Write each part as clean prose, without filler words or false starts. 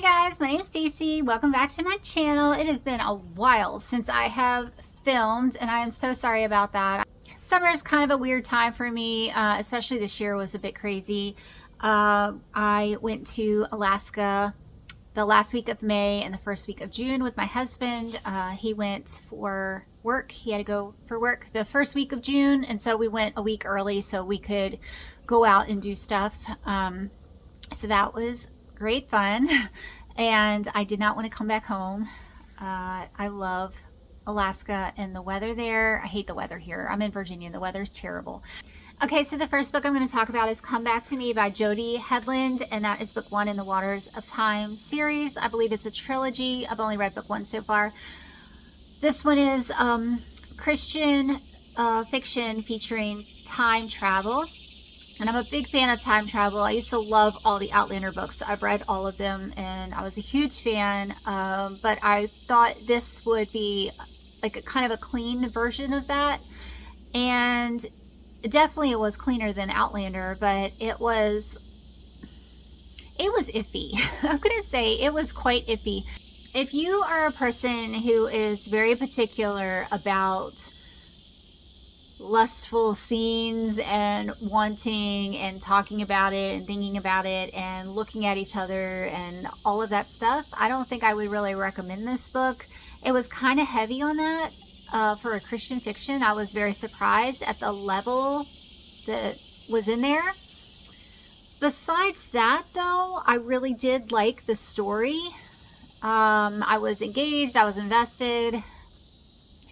guys, my name is Stacy. Welcome back to my channel. It has been a while since I have filmed and I am so sorry about that. Summer is kind of a weird time for me, especially this year was a bit crazy. I went to Alaska the last week of May and the first week of June with my husband. He went for work. He had to go for work the first week of June, and so we went a week early so we could go out and do stuff. So that was great fun, and I did not want to come back home. I love Alaska and the weather there. I hate the weather here. I'm in Virginia. The weather's terrible. Okay, so the first book I'm going to talk about is Come Back to Me by Jody Hedlund, and that is book 1 in the Waters of Time series. I believe it's a trilogy. I've only read book 1 so far. This one is Christian fiction featuring time travel. And I'm a big fan of time travel. I used to love all the Outlander books. I've read all of them and I was a huge fan. But I thought this would be like a kind of a clean version of that. And definitely it was cleaner than Outlander, but it was iffy. I'm going to say it was quite iffy. If you are a person who is very particular about lustful scenes and wanting and talking about it and thinking about it and looking at each other and all of that stuff, I don't think I would really recommend this book. It was kind of heavy on that for a Christian fiction. I was very surprised at the level that was in there. Besides that, though, I really did like the story. I was engaged, I was invested.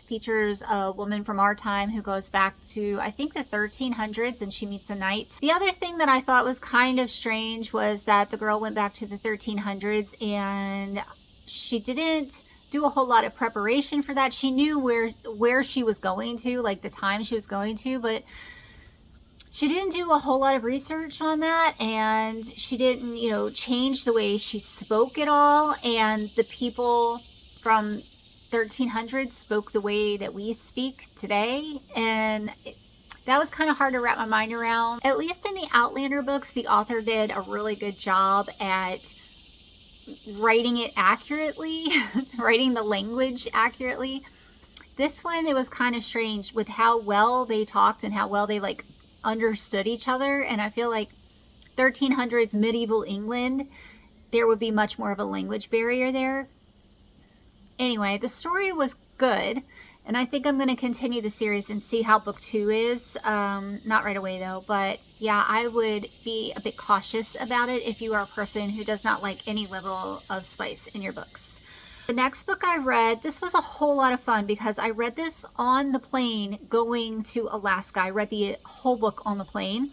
Features a woman from our time who goes back to, I think, the 1300s, and she meets a knight. The other thing that I thought was kind of strange was that the girl went back to the 1300s and she didn't do a whole lot of preparation for that. She knew where she was going to, like the time she was going to, but she didn't do a whole lot of research on that, and she didn't, change the way she spoke at all. And the people from 1300s spoke the way that we speak today, and that was kind of hard to wrap my mind around. At least in the Outlander books, the author did a really good job at writing it accurately, writing the language accurately. This one, it was kind of strange with how well they talked and how well they understood each other, and I feel like 1300s medieval England, there would be much more of a language barrier there. Anyway, the story was good, and I think I'm going to continue the series and see how book 2 is. Not right away, though, but yeah, I would be a bit cautious about it if you are a person who does not like any level of spice in your books. The next book I read, this was a whole lot of fun because I read this on the plane going to Alaska. I read the whole book on the plane,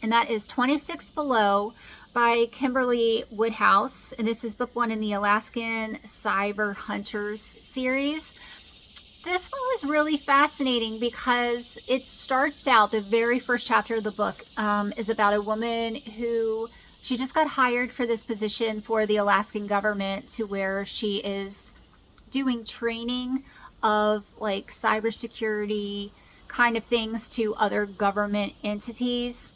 and that is 26 Below by Kimberly Woodhouse, and this is book 1 in the Alaskan Cyber Hunters series. This one was really fascinating because it starts out, the very first chapter of the book is about a woman who, she just got hired for this position for the Alaskan government, to where she is doing training of cybersecurity kind of things to other government entities.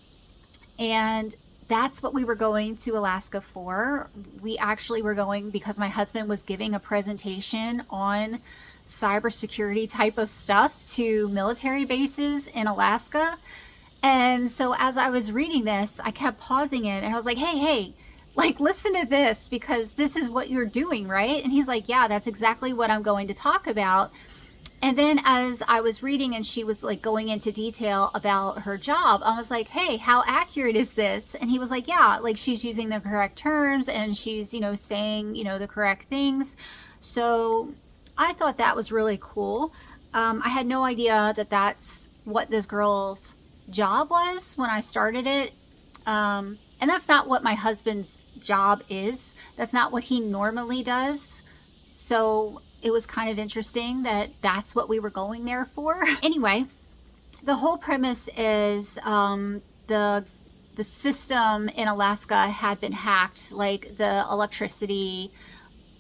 And that's what we were going to Alaska for. We actually were going because my husband was giving a presentation on cybersecurity type of stuff to military bases in Alaska. And so as I was reading this, I kept pausing it and I was like, hey, listen to this, because this is what you're doing, right? And he's like, yeah, that's exactly what I'm going to talk about. And then as I was reading and she was going into detail about her job, I was like, hey, how accurate is this? And he was like, yeah, she's using the correct terms and she's, saying, the correct things. So I thought that was really cool. I had no idea that that's what this girl's job was when I started it. And that's not what my husband's job is. That's not what he normally does. So it was kind of interesting that that's what we were going there for. Anyway, the whole premise is the system in Alaska had been hacked, the electricity,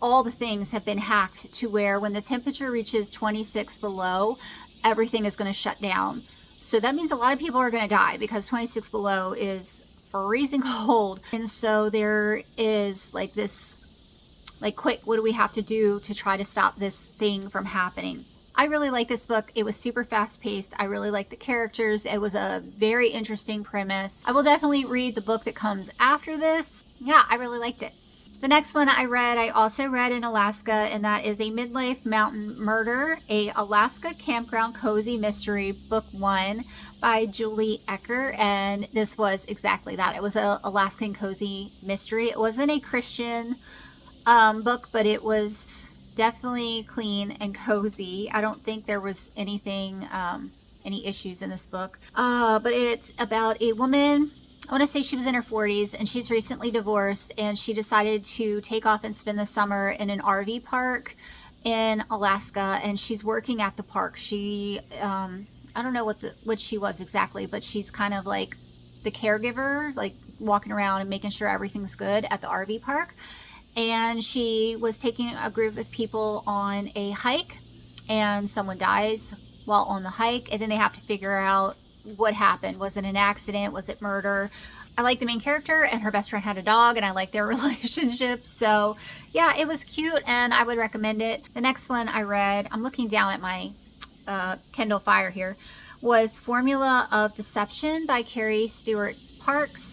all the things have been hacked to where when the temperature reaches 26 below, everything is going to shut down. So that means a lot of people are going to die because 26 below is freezing cold. And so there is this Like, quick, what do we have to do to try to stop this thing from happening? I really like this book. It was super fast paced. I really like the characters. It was a very interesting premise. I will definitely read the book that comes after this. Yeah, I really liked it. The next one I also read in Alaska, and that is A Midlife Mountain Murder, a Alaska Campground Cozy Mystery, Book 1 by Julie Ecker. And this was exactly that. It was an Alaskan cozy mystery. It wasn't a Christian book, but it was definitely clean and cozy. I don't think there was anything, any issues in this book. But it's about a woman. I want to say she was in her 40s, and she's recently divorced, and she decided to take off and spend the summer in an RV park in Alaska, and she's working at the park. She, I don't know what she was exactly, but she's kind of like the caregiver, like walking around and making sure everything's good at the RV park. And she was taking a group of people on a hike, and someone dies while on the hike, and then they have to figure out what happened. Was it an accident? Was it murder? I like the main character, and her best friend had a dog, and I like their relationship. So yeah, it was cute, and I would recommend it. The next one I read, I'm looking down at my Kindle Fire here, was Formula of Deception by Carrie Stuart Parks.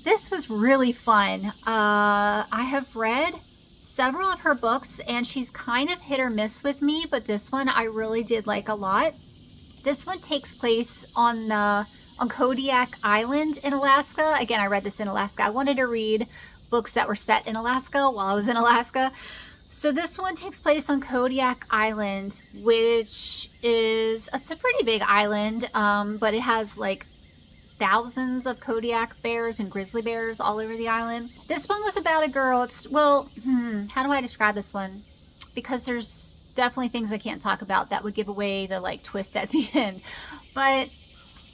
This was really fun. I have read several of her books, and she's kind of hit or miss with me, but this one I really did like a lot. This one takes place on Kodiak Island in Alaska. Again, I read this in Alaska. I wanted to read books that were set in Alaska while I was in Alaska. So this one takes place on Kodiak Island, which it's a pretty big island, but it has like thousands of Kodiak bears and grizzly bears all over the island. This one was about a girl. How do I describe this one? Because there's definitely things I can't talk about that would give away the like twist at the end. But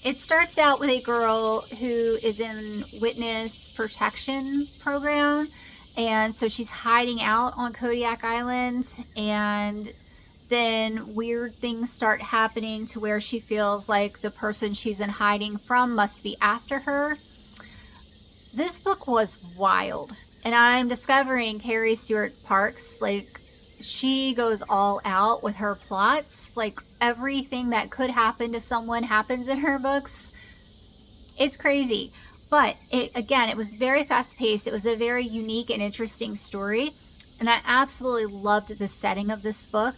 it starts out with a girl who is in witness protection program, and so she's hiding out on Kodiak Island, and then weird things start happening to where she feels like the person she's in hiding from must be after her. This book was wild, and I'm discovering Carrie Stuart Parks, like, she goes all out with her plots. Like, everything that could happen to someone happens in her books. It's crazy. But it was very fast paced. It was a very unique and interesting story. And I absolutely loved the setting of this book.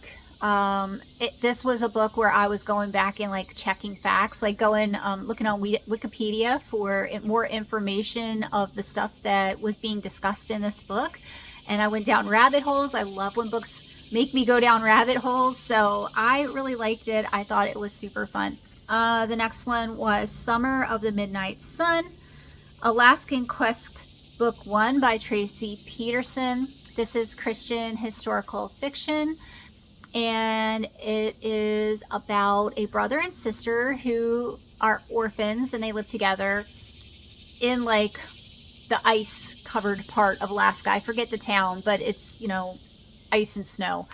This was a book where I was going back and like checking facts, like looking on Wikipedia for more information of the stuff that was being discussed in this book. And I went down rabbit holes. I love when books make me go down rabbit holes. So I really liked it. I thought it was super fun. The next one was Summer of the Midnight Sun, Alaskan Quest Book 1 by Tracy Peterson. This is Christian historical fiction. And it is about a brother and sister who are orphans, and they live together in like the ice covered part of Alaska. I forget the town, but it's, ice and snow.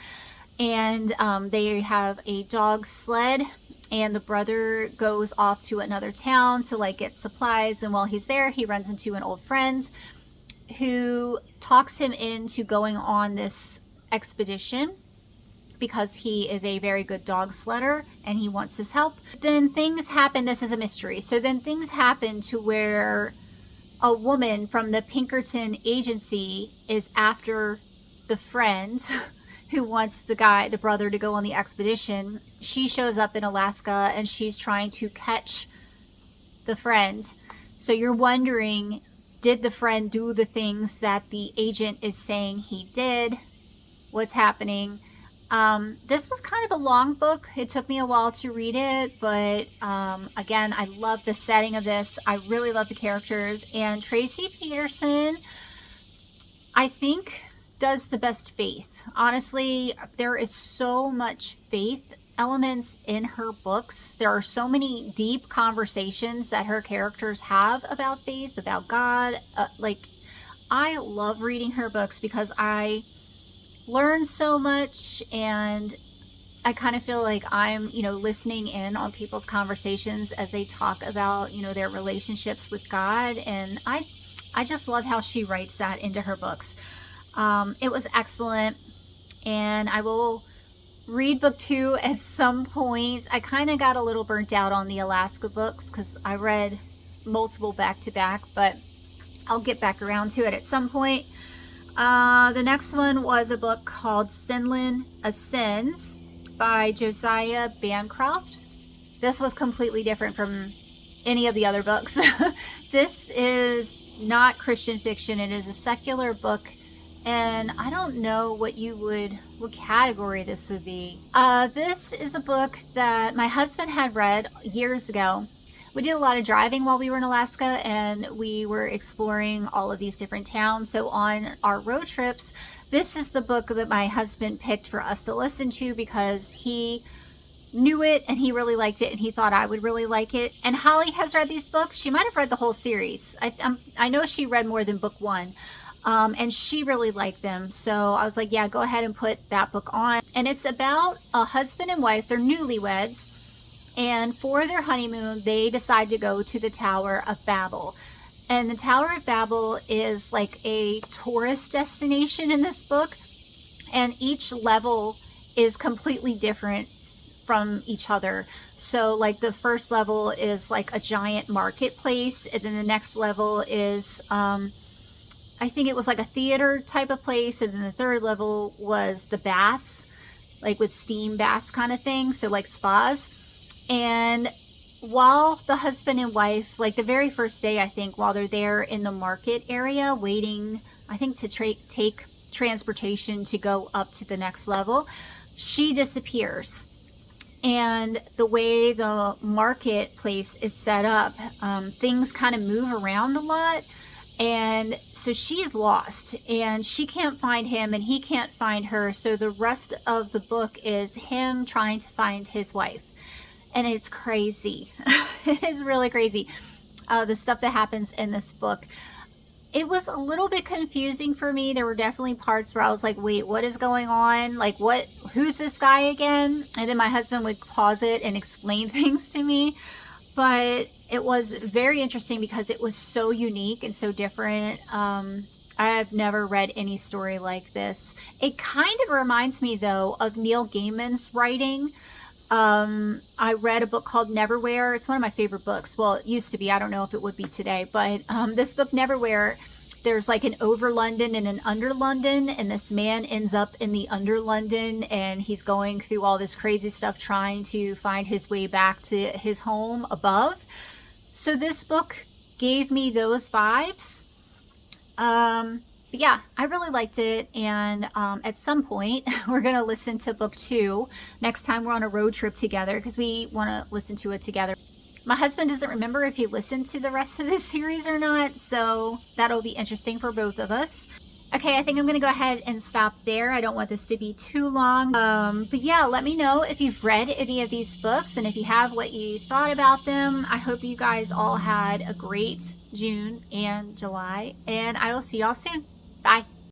And they have a dog sled, and the brother goes off to another town to like get supplies. And while he's there, he runs into an old friend who talks him into going on this expedition because he is a very good dog sledder and he wants his help. Then things happen. This is a mystery. So then things happen to where a woman from the Pinkerton agency is after the friend who wants the brother, to go on the expedition. She shows up in Alaska, and she's trying to catch the friend. So you're wondering, did the friend do the things that the agent is saying he did? What's happening? This was kind of a long book. It took me a while to read it, but again, I love the setting of this. I really love the characters, and Tracy Peterson, I think, does the best faith. Honestly, there is so much faith elements in her books. There are so many deep conversations that her characters have about faith, about God. I love reading her books because I learn so much, and I kind of feel like I'm, listening in on people's conversations as they talk about, their relationships with God. And I just love how she writes that into her books. It was excellent, and I will read book 2 at some point. I kind of got a little burnt out on the Alaska books because I read multiple back to back, but I'll get back around to it at some point. The next one was a book called Senlin Ascends by Josiah Bancroft. This was completely different from any of the other books. This is not Christian fiction. It is a secular book, and I don't know what category this would be. This is a book that my husband had read years ago. We did a lot of driving while we were in Alaska, and we were exploring all of these different towns. So on our road trips, this is the book that my husband picked for us to listen to because he knew it and he really liked it and he thought I would really like it. And Holly has read these books. She might have read the whole series. I know she read more than book 1. And she really liked them. So I was like, yeah, go ahead and put that book on. And it's about a husband and wife. They're newlyweds. And for their honeymoon, they decide to go to the Tower of Babel. And the Tower of Babel is like a tourist destination in this book. And each level is completely different from each other. So like the first level is like a giant marketplace. And then the next level is, I think it was like a theater type of place. And then the third level was the baths, like with steam baths kind of thing. So like spas. And while the husband and wife, like the very first day, I think, while they're there in the market area waiting, I think to take transportation to go up to the next level, she disappears. And the way the marketplace is set up, things kind of move around a lot. And so she is lost and she can't find him and he can't find her. So the rest of the book is him trying to find his wife. And it's crazy. It is really crazy. The stuff that happens in this book. It was a little bit confusing for me. There were definitely parts where I was like, wait, what is going on? Like, who's this guy again? And then my husband would pause it and explain things to me. But it was very interesting because it was so unique and so different. I've never read any story like this. It kind of reminds me, though, of Neil Gaiman's writing. I read a book called Neverwhere. It's one of my favorite books. Well, it used to be. I don't know if it would be today. But this book, Neverwhere, there's like an over London and an under London. And this man ends up in the under London. And he's going through all this crazy stuff trying to find his way back to his home above. So this book gave me those vibes. But yeah, I really liked it, and at some point we're going to listen to book 2 next time we're on a road trip together because we want to listen to it together. My husband doesn't remember if he listened to the rest of this series or not, so that'll be interesting for both of us. Okay, I think I'm going to go ahead and stop there. I don't want this to be too long. But yeah, let me know if you've read any of these books and if you have, what you thought about them. I hope you guys all had a great June and July, and I will see y'all soon. Bye.